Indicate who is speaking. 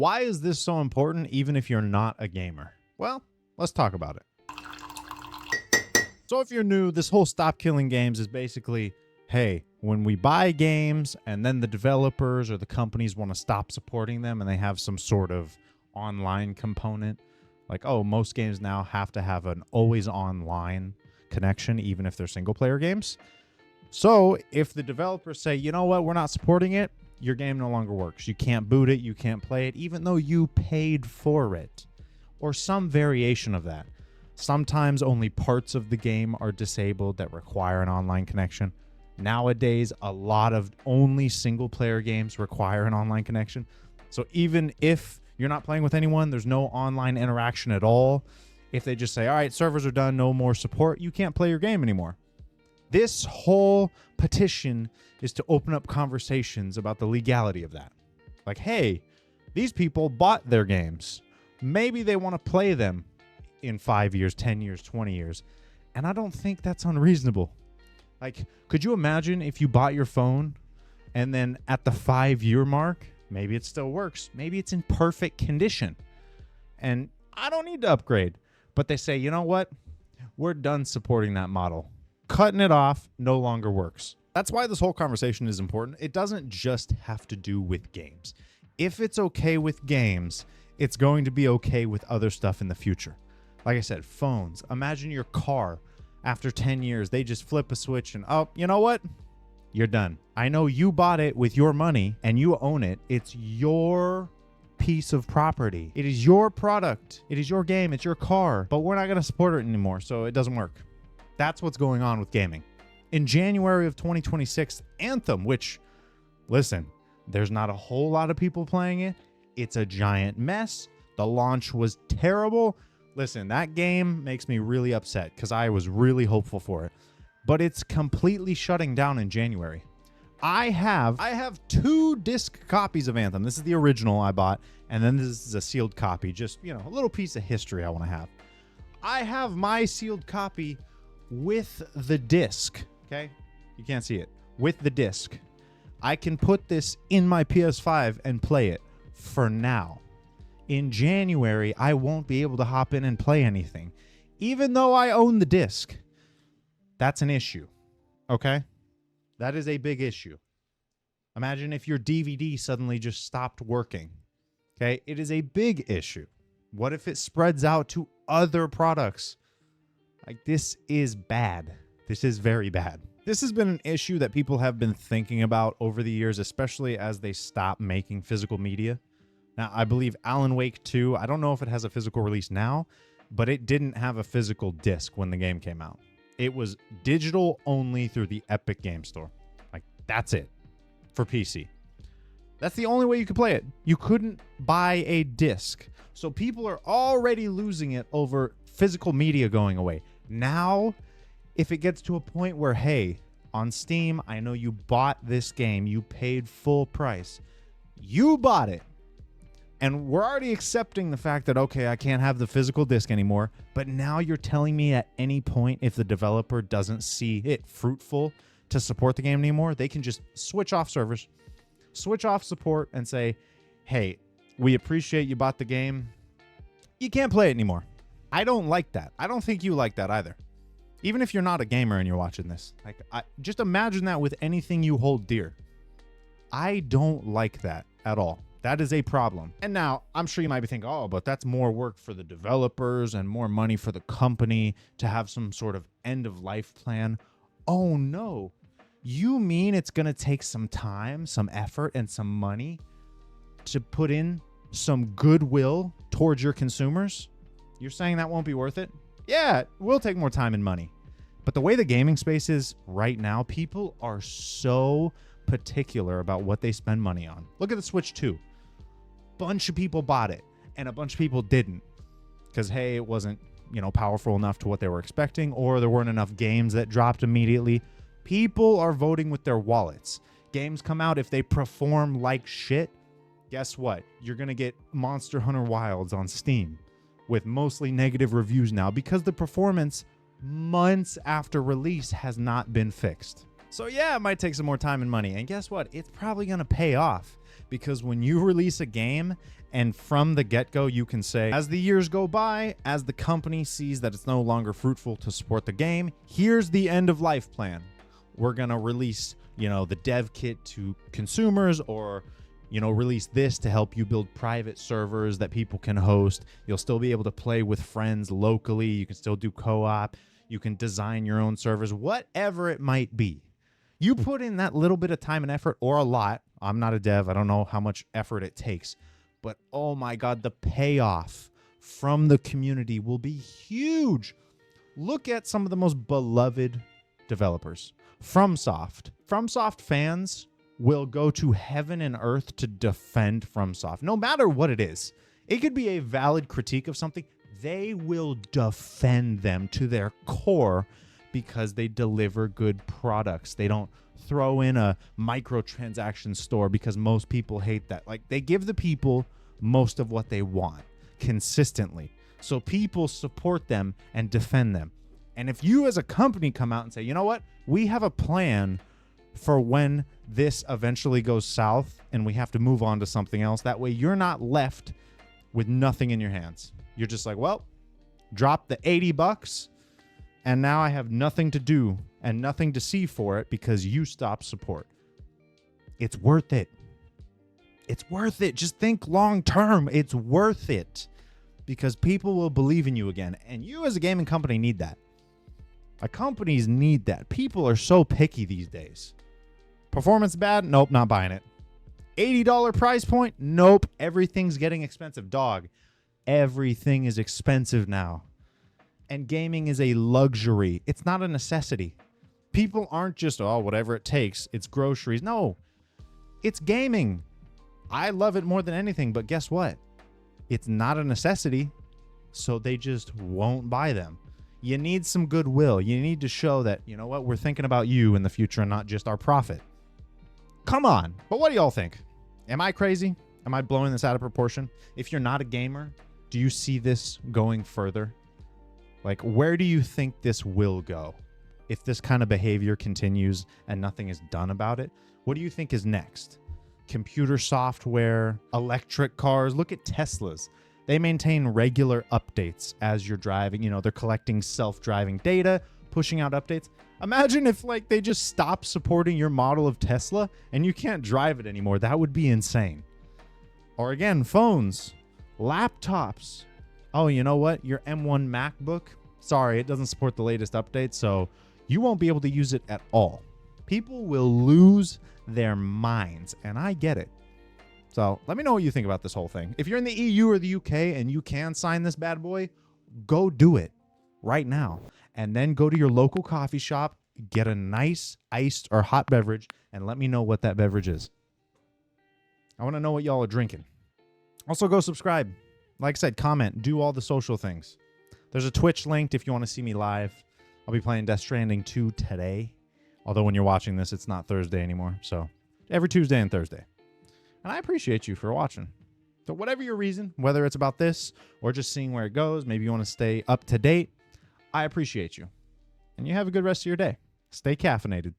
Speaker 1: Why is this so important even if you're not a gamer? Well, let's talk about it. So if you're new, this whole stop killing games is basically, hey, when we buy games and then the developers or the companies want to stop supporting them and they have some sort of online component, like, oh, most games now have to have an always online connection, even if they're single player games. So if the developers say, you know what, we're not supporting it, your game no longer works. You can't boot it, you can't play it, even though you paid for it, or some variation of that. Sometimes only parts of the game are disabled that require an online connection. Nowadays, a lot of only single player games require an online connection. So even if you're not playing with anyone, there's no online interaction at all. If they just say, all right, servers are done, no more support, you can't play your game anymore. This whole petition is to open up conversations about the legality of that. Like, hey, these people bought their games. Maybe they want to play them in 5 years, 10 years, 20 years. And I don't think that's unreasonable. Like, could you imagine if you bought your phone and then at the 5-year mark, maybe it still works. Maybe it's in perfect condition. And I don't need to upgrade. But they say, you know what? We're done supporting that model. Cutting it off no longer works. That's why this whole conversation is important. It doesn't just have to do with games. If it's okay with games, it's going to be okay with other stuff in the future. Like I said, phones. Imagine your car. After 10 years, they just flip a switch and, oh, you know what? You're done. I know you bought it with your money and you own it. It's your piece of property. It is your product. It is your game. It's your car. But we're not going to support it anymore, so it doesn't work. That's what's going on with gaming. In January of 2026, Anthem, which, listen, there's not a whole lot of people playing it. It's a giant mess. The launch was terrible. Listen, that game makes me really upset because I was really hopeful for it. But it's completely shutting down in January. I have 2 disc copies of Anthem. This is the original I bought, and then this is a sealed copy. Just, you know, a little piece of history I want to have. I have my sealed copy with the disc, okay? You can't see it. With the disc. I can put this in my PS5 and play it for now. In January, I won't be able to hop in and play anything, even though I own the disc. That's an issue, okay? That is a big issue. Imagine if your DVD suddenly just stopped working, okay? It is a big issue. What if it spreads out to other products? Like, this is bad. This is very bad. This has been an issue that people have been thinking about over the years, especially as they stop making physical media. Now, I believe Alan Wake 2, I don't know if it has a physical release now, but it didn't have a physical disc when the game came out. It was digital only through the Epic Game Store. Like, that's it for PC. That's the only way you could play it. You couldn't buy a disc. So people are already losing it over physical media going away. Now, if it gets to a point where, hey, on Steam, I know you bought this game, you paid full price, you bought it, and we're already accepting the fact that, okay, I can't have the physical disc anymore, but now you're telling me at any point if the developer doesn't see it fruitful to support the game anymore, they can just switch off servers, switch off support, and say, hey, we appreciate you bought the game. You can't play it anymore. I don't like that. I don't think you like that either. Even if you're not a gamer and you're watching this, like, just imagine that with anything you hold dear. I don't like that at all. That is a problem. And now, I'm sure you might be thinking, oh, but that's more work for the developers and more money for the company to have some sort of end-of-life plan. Oh, no. You mean it's going to take some time, some effort, and some money to put in some goodwill towards your consumers? You're saying that won't be worth it? Yeah, it will take more time and money. But the way the gaming space is right now, people are so particular about what they spend money on. Look at the Switch 2. Bunch of people bought it and a bunch of people didn't because, hey, it wasn't, powerful enough to what they were expecting, or there weren't enough games that dropped immediately. People are voting with their wallets. Games come out, if they perform like shit, guess what? You're going to get Monster Hunter Wilds on Steam with mostly negative reviews now because the performance months after release has not been fixed. So yeah, it might take some more time and money. And guess what? It's probably going to pay off Because when you release a game and from the get-go you can say, as the years go by, as the company sees that it's no longer fruitful to support the game, here's the end of life plan. We're going to release, the dev kit to consumers, or, release this to help you build private servers that people can host. You'll still be able to play with friends locally. You can still do co-op. You can design your own servers, whatever it might be. You put in that little bit of time and effort, or a lot. I'm not a dev. I don't know how much effort it takes. But oh my God, the payoff from the community will be huge. Look at some of the most beloved developers. FromSoft. FromSoft fans will go to heaven and earth to defend FromSoft, no matter what it is. It could be a valid critique of something. They will defend them to their core because they deliver good products. They don't throw in a microtransaction store because most people hate that. Like, they give the people most of what they want consistently. So people support them and defend them. And if you as a company come out and say, you know what, we have a plan for when this eventually goes south and we have to move on to something else, that way you're not left with nothing in your hands. You're just like, well, drop the $80 and now I have nothing to do and nothing to see for it because you stopped support. It's worth it. It's worth it. Just think long term. It's worth it because people will believe in you again. And you as a gaming company need that. Companies need that. People are so picky these days. Performance bad? Nope, not buying it. $80 price point? Nope. Everything's getting expensive. Dog, everything is expensive now. And gaming is a luxury. It's not a necessity. People aren't just, whatever it takes. It's groceries. No, it's gaming. I love it more than anything, but guess what? It's not a necessity, so they just won't buy them. You need some goodwill. You need to show that, you know what, we're thinking about you in the future and not just our profit. Come on. But what do y'all think? Am I crazy? Am I blowing this out of proportion? If you're not a gamer, do you see this going further? Like, where do you think this will go? If this kind of behavior continues and nothing is done about it, what do you think is next? Computer software, electric cars. Look at Teslas. They maintain regular updates as you're driving. They're collecting self-driving data, pushing out updates. Imagine if they just stopped supporting your model of Tesla and you can't drive it anymore. That would be insane. Or again, phones, laptops. Oh, you know what? Your M1 MacBook, sorry, it doesn't support the latest update, so you won't be able to use it at all. People will lose their minds, and I get it. So let me know what you think about this whole thing. If you're in the EU or the UK and you can sign this bad boy, go do it right now. And then go to your local coffee shop, get a nice iced or hot beverage, and let me know what that beverage is. I want to know what y'all are drinking. Also, go subscribe. Like I said, comment, do all the social things. There's a Twitch linked if you want to see me live. I'll be playing Death Stranding 2 today. Although when you're watching this, it's not Thursday anymore. So every Tuesday and Thursday. And I appreciate you for watching. So whatever your reason, whether it's about this or just seeing where it goes, maybe you want to stay up to date, I appreciate you. And you have a good rest of your day. Stay caffeinated.